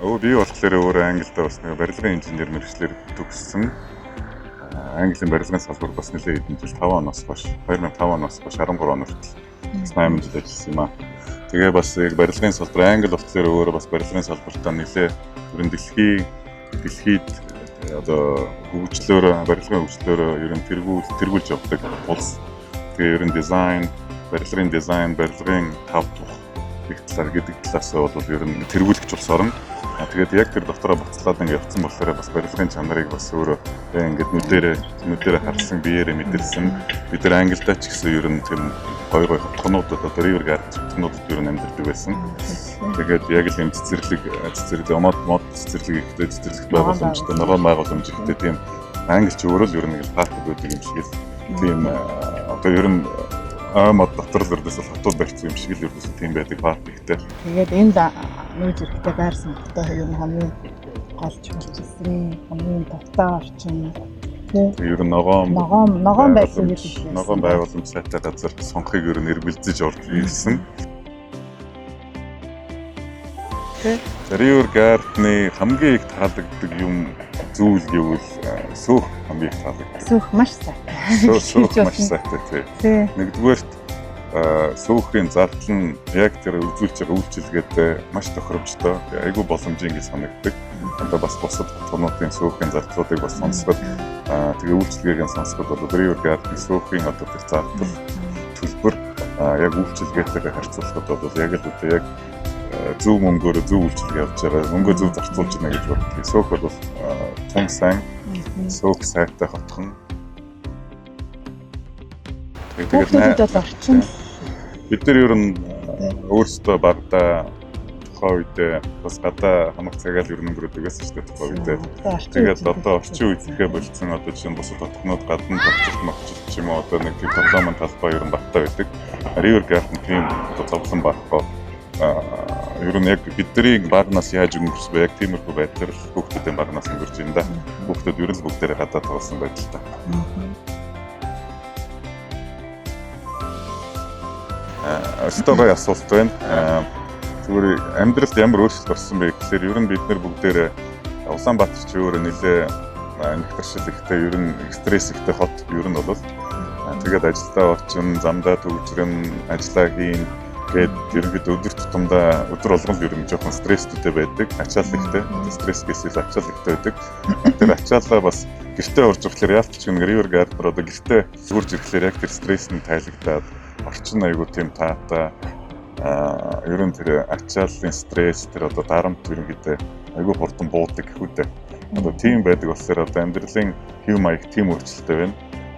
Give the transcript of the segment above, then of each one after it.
Би болохоор өөрөө Англид бас нэг барилгын инженер мэргэжлэр төгссөн. Английн барилгын салбар бас нэлээд хэдэн жил 5 оноос хойш 2005 оноос хойш 13 он хүртэл 8 жил ажилласан юм аа. Тэгээ бас яг барилгын салбар Англи болохоор өөрөө бас барилгын салбартаа нэлээд ерөн дэлхийд одоо хөгжлөөр барилгын хөгжлөөр ерөн тэргүүлж явдаг улс. Тэгээ ерөн дизайн, барилгын тав тух гэдэг талаас бол ер нь тэргүүлэгч улс орно. Тэгээд яг тэр дотороо буцлаад ингэ явцсан болохоор бас барилгын чанарыг бас өөрөө ингээд нүдэрээ харсан, биеэрээ мэдэрсэн. Бид нар Англидаа ч гэсэн ер нь тийм гоё хотгонууд одоо river garden хотгонуудад ер нь амьдардаг байсан. Тэгээд яг л юм цэцэрлэг мод цэцэрлэг ихтэй цэцэрлэгт байгууламжтай ногоон байгууламж ихтэй тийм англич өөрөө л ер нь парк байдаг юм шиг л тийм одоо ер нь мод дотор л ердөөс хотод барьсан юм шиг л ердөөс тийм байдаг парк ихтэй. Тэгээд энд нүүж ирэхдээ байрсан хоттой юм хамгийн голч болчихсон хамгийн тавтай орчин. Ер нь ногоон байсан гэдэг. Ногоон байгууламж сайтай газар сонхыг ер нь эргэлзэж орж ирсэн. River Garden-ы хамгийн их таалагддаг юм зүйл гэвэл сөөх хамгийн их таалагддаг. Сөөх маш сайтай. Сөөх маш сайтай тий. Нэгдүгээрт сөөхийн зардал нь яг тэр үзүүлж байгаа үйлчилгээд маш тохиромжтой. Айгүй боломжийн гэж санагддаг. Одоо бас бусад хотгонуудын сөөхийн зардлуудыг бас сонсоход тэгээ үйлчилгээг нь сонсоход бол River Garden сөөхийн одоо тэр зардал төлбөр яг үйлчилгээтэйгээ харьцуулахад бол яг л үгүй яг зөв мөнгөөр зөв үйлчилгээ явуулж байгаа. Мөнгөө зөв зарцуулж байна гэж боддог. Сөөх бол тун сайн, сөөх сайтай хотхон. Тэгээд орчин бид нар ер нь өөрсдөө багада тухайн үед бас гадаа хамаг цагаал ер нь өнгөрөөд байсан шүү дээ тухайн үед. Тэгээд одоо орчин үеийнхээ болцсон одоо жишээ нь бусад хотгонууд гадна тогтолт ч юм уу одоо нэг тийм тоглоомын талбай ер нь багтаа байдаг. River Garden тийм одоо зовлон багтаа ер нь яг бидний багнаас яаж өнгөрсөн бэ? Яг тиймэрхүү байдлаар хүүхдүүдийн багнаас өнгөрч байна да. Хүүхдүүд ер нь бүгдээрээ гадаа тоглосон байдалтай. Өөртөө гоё асуулт байна. Зүгээр амьдралд ямар өөрчлөлт орсон бэ гэхээр ер нь бид нар бүгдээрээ Улаанбаатар ч өөрөө нэлээ нэгтршил ихтэй ер нь стресс ихтэй хот ер нь бол тэгээд ажилдаа орчин, замдаа төвчрэн, ажиллаа хийн гээд ерөнхийдөө өдөр тутамдаа өдөр болгон л ер нь жоохон стресстэй байдаг. Ачаал ихтэй, стресс гэсэн ачаал ихтэй байдаг. Тэр ачаалаа бас гэртээ урж ирэхээр яалтч нэг River Garden одоо гэртээ үрж ирэхээр яг тэр стресс нь тайлагдаад орчин айгуу тийм таатай ер нь тэр ачааллын стресс тэр одоо дарамт ерөнхийдөө айгуу хурдан буудаг гэхүүдээ. Одоо тийм байдаг болохоор одоо амьдралын хэв маяг тийм өөрчлөлттэй байна.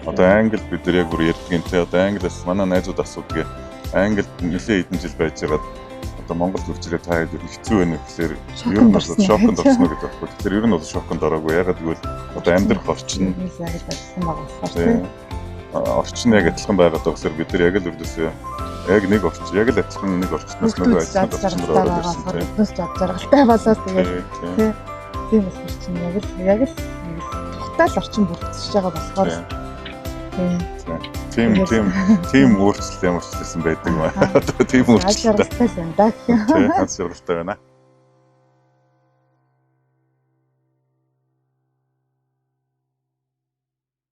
Одоо Англид бид нар яг бүр ярьдгийн те одоо Англиас манай найзууд асуудаг. Англид нэлээд хэдэн жил байж байгаад одоо Монголд үрж ирээ та хэд хэцүү байна гэхээр ер нь бол шоконд орсон гэдэг байхгүй. Тэгэхээр ер нь бол шоконд ороогүй. Ягаад гэвэл одоо амьдрах орчин орчин яг адилхан байгаад болохоор бид нар яг л үрдөөсөө яг нэг орчин яг л адилхан нэг орчноос нөгөө адилхан орчноор ороод ирсэн тийм. Бүс жаргалтай болоод тэгээд тийм орчин яг л тухтай л орчин бүрдсэж байгаа болохоор тийм өөрчлөлт ямар ч байсан байдаг юм аа. Одоо тийм өөрчлөлт байна да. Тийм, хас жаргалтай байна.